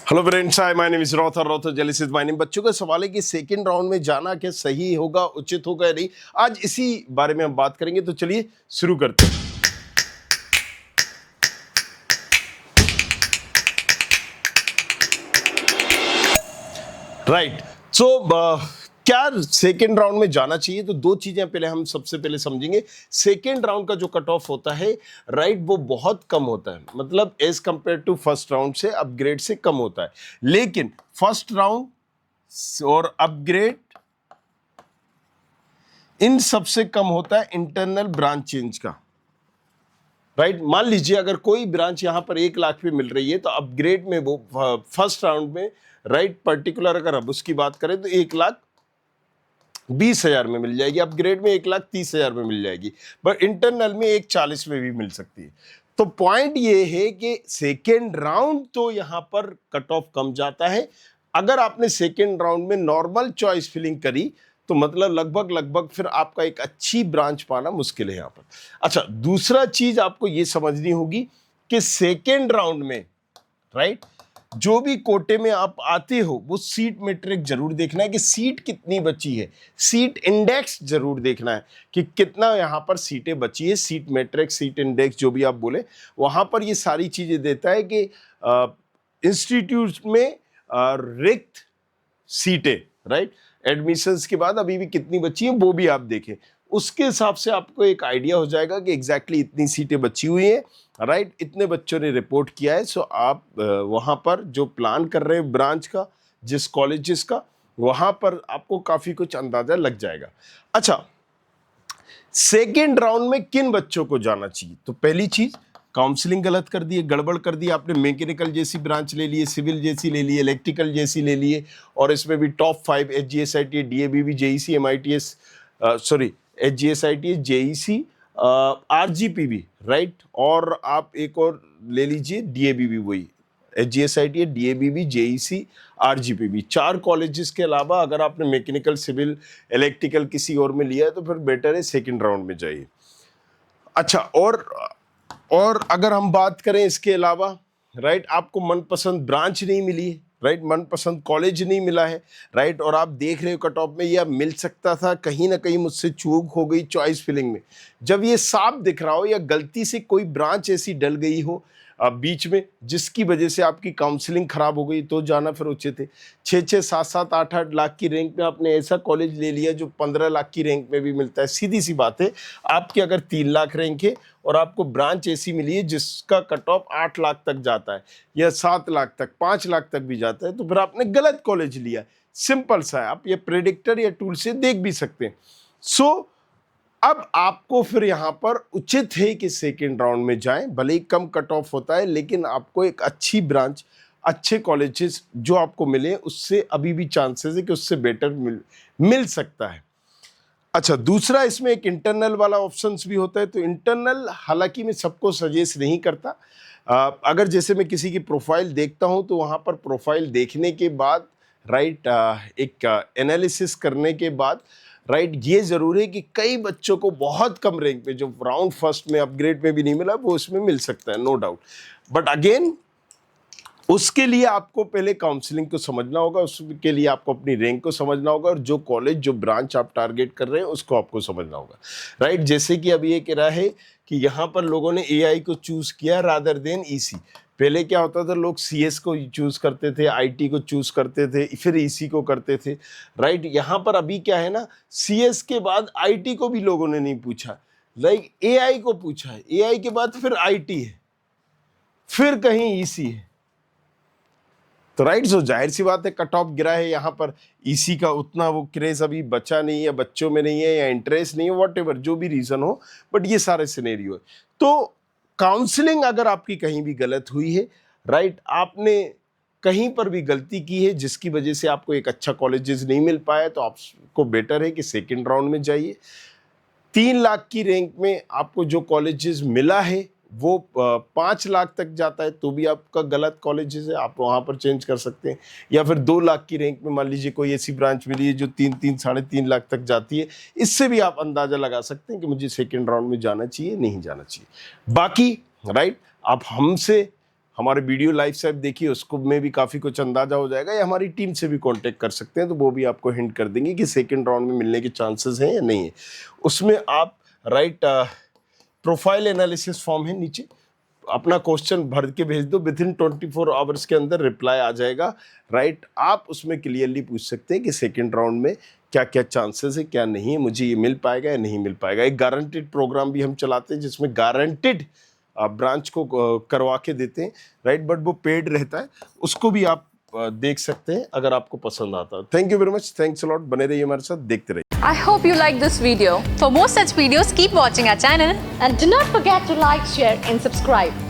Hello friends, hi my name is रॉथर जेलिस is my name. बच्चों का सवाल है कि सेकंड राउंड में जाना क्या सही होगा, उचित होगा या नहीं। आज इसी बारे में हम बात करेंगे, तो चलिए शुरू करते हैं। राइट, सो क्या सेकेंड राउंड में जाना चाहिए? तो दो चीजें पहले हम सबसे पहले समझेंगे। सेकेंड राउंड का जो कट ऑफ होता है, राइट, वो बहुत कम होता है, मतलब as compare to first round से अपग्रेड से कम होता है। लेकिन फर्स्ट राउंड और अपग्रेड इन सबसे कम होता है इंटरनल ब्रांच चेंज का। राइट, मान लीजिए अगर कोई ब्रांच यहां पर 1 लाख पे मिल रही है, तो अपग्रेड में वो फर्स्ट राउंड में, राइट, पर्टिकुलर अगर अब उसकी बात करें तो 1,20,000 में मिल जाएगी, अपग्रेड में 1,30,000 में मिल जाएगी, बट इंटरनल में 1,40 में भी मिल सकती है। तो पॉइंट ये है कि सेकेंड राउंड तो यहां पर कट ऑफ कम जाता है। अगर आपने सेकेंड राउंड में नॉर्मल चॉइस फिलिंग करी, तो मतलब लगभग फिर आपका एक अच्छी ब्रांच पाना मुश्किल है यहां पर। अच्छा, दूसरा चीज आपको ये समझनी होगी कि सेकेंड राउंड में, राइट, जो भी कोटे में आप आते हो वो सीट मैट्रिक जरूर देखना है कि सीट कितनी बची है। सीट इंडेक्स जरूर देखना है कि कितना यहां पर सीटें बची है। सीट मैट्रिक, सीट इंडेक्स, जो भी आप बोले, वहां पर ये सारी चीजें देता है कि इंस्टीट्यूट में रिक्त सीटें, राइट, एडमिशंस के बाद अभी भी कितनी बची है वो भी आप देखें। उसके हिसाब से आपको एक आइडिया हो जाएगा कि एग्जैक्टली इतनी सीटें बची हुई हैं, राइट, इतने बच्चों ने रिपोर्ट किया है। सो आप वहां पर जो प्लान कर रहे हैं ब्रांच का, जिस कॉलेजेस का, वहां पर आपको काफी कुछ अंदाजा लग जाएगा। अच्छा, सेकेंड राउंड में किन बच्चों को जाना चाहिए? तो पहली चीज, काउंसलिंग गलत कर दी है, गड़बड़ कर दी आपने। मैकेनिकल जैसी ब्रांच ले लिए, सिविल जैसी ले लिए, इलेक्ट्रिकल जैसी ले लिए, और इसमें भी top 5 HGSIT, DABB, JEC, MITS, sorry, HGSIT, JEC, RGPB, right, और आप एक और ले लीजिए DABB, वही HGSIT, DABB, JEC, RGPB। 4 colleges के अलावा अगर आपने मैकेनिकल, सिविल, इलेक्ट्रिकल किसी और में लिया है, तो फिर बेटर है सेकेंड राउंड में जाइए। अच्छा, और अगर हम बात करें इसके अलावा, राइट, आपको मनपसंद ब्रांच नहीं मिली है, राइट, मनपसंद कॉलेज नहीं मिला है, राइट, और आप देख रहे हो कट ऑफ में यह मिल सकता था, कहीं ना कहीं मुझसे चूक हो गई चॉइस फिलिंग में। जब ये साफ दिख रहा हो या गलती से कोई ब्रांच ऐसी डल गई हो बीच में, जिसकी वजह से आपकी काउंसलिंग खराब हो गई, तो जाना फिर उचित है। 6-6, 7-7, 8-8 लाख की रैंक में आपने ऐसा कॉलेज ले लिया जो 15 लाख की रैंक में भी मिलता है। सीधी सी बात है, आपकी अगर 3 लाख रैंक है और आपको ब्रांच ऐसी मिली है जिसका कट ऑफ 8 लाख तक जाता है, या 7 लाख तक, 5 लाख तक भी जाता है, तो फिर आपने गलत कॉलेज लिया। सिंपल सा है, आप ये प्रेडिक्टर या टूल से देख भी सकते हैं। सो अब आपको फिर यहां पर उचित है कि सेकेंड राउंड में जाएं। भले ही कम कट ऑफ होता है, लेकिन आपको एक अच्छी ब्रांच, अच्छे कॉलेजेस जो आपको मिले, उससे अभी भी चांसेस है कि उससे बेटर मिल सकता है। अच्छा, दूसरा, इसमें एक इंटरनल वाला ऑप्शंस भी होता है। तो इंटरनल हालांकि मैं सबको सजेस्ट नहीं करता। अगर जैसे मैं किसी की प्रोफाइल देखता हूं, तो वहां पर प्रोफाइल देखने के बाद, राइट, एक एनालिसिस करने के बाद, राइट, ये जरूर है कि कई बच्चों को बहुत कम रैंक पे, जो राउंड फर्स्ट में अपग्रेड में भी नहीं मिला, वो इसमें मिल सकता है, नो डाउट। बट अगेन, उसके लिए आपको पहले काउंसलिंग को समझना होगा, उसके लिए आपको अपनी रैंक को समझना होगा, और जो कॉलेज, जो ब्रांच आप टारगेट कर रहे हैं, उसको आपको समझना होगा, राइट। जैसे कि अभी ये कह रहा है कि यहाँ पर लोगों ने AI को चूज किया रादर देन EC। पहले क्या होता था, लोग CS को चूज करते थे, IT को चूज करते थे, फिर EC को करते थे, राइट। यहाँ पर अभी क्या है ना, CS के बाद IT को भी लोगों ने नहीं पूछा, लाइक AI को पूछा है, AI के बाद फिर IT है, फिर कहीं EC है। तो राइट, सो जाहिर सी बात है कट ऑफ गिरा है यहाँ पर। EC का उतना वो क्रेज अभी बचा नहीं है, बच्चों में नहीं है, या इंटरेस्ट नहीं है, व्हाटएवर जो भी रीजन हो, बट ये सारे सिनेरियो है। तो काउंसलिंग अगर आपकी कहीं भी गलत हुई है, राइट, आपने कहीं पर भी गलती की है जिसकी वजह से आपको एक अच्छा कॉलेजेस नहीं मिल पाया, तो आपको बेटर है कि सेकेंड राउंड में जाइए। 3 लाख की रैंक में आपको जो कॉलेजेस मिला है वो 5 लाख तक जाता है, तो भी आपका गलत कॉलेजेस है, आप वहां पर चेंज कर सकते हैं। या फिर 2 लाख की रैंक में मान लीजिए कोई ऐसी ब्रांच मिली है जो 3-3, 3.5 लाख तक जाती है, इससे भी आप अंदाजा लगा सकते हैं कि मुझे सेकेंड राउंड में जाना चाहिए, नहीं जाना चाहिए। बाकी, राइट, आप हमारे वीडियो लाइव से आप देखिए, उसको में भी काफ़ी कुछ अंदाजा हो जाएगा, या हमारी टीम से भी कांटेक्ट कर सकते हैं, तो वो भी आपको हिंट कर देंगे कि सेकेंड राउंड में मिलने के चांसेस हैं या नहीं है। उसमें आप राइट प्रोफाइल एनालिसिस फॉर्म है नीचे, अपना क्वेश्चन भर के भेज दो, विद इन 24 आवर्स के अंदर रिप्लाई आ जाएगा। राइट, आप उसमें क्लियरली पूछ सकते हैं कि सेकेंड राउंड में क्या क्या चांसेस है, क्या नहीं है, मुझे ये मिल पाएगा या नहीं मिल पाएगा। एक गारंटेड प्रोग्राम भी हम चलाते हैं जिसमें गारंटेड ब्रांच को करवा के देते हैं। राइट, बट वो पेड रहता है, उसको भी आप देख सकते हैं अगर आपको पसंद आता है। Thank you very much, thanks a lot, बने रहिए हमारे साथ, देखते रहिए। I hope you like this video. For more such videos, keep watching our channel And do not forget to like, share and subscribe.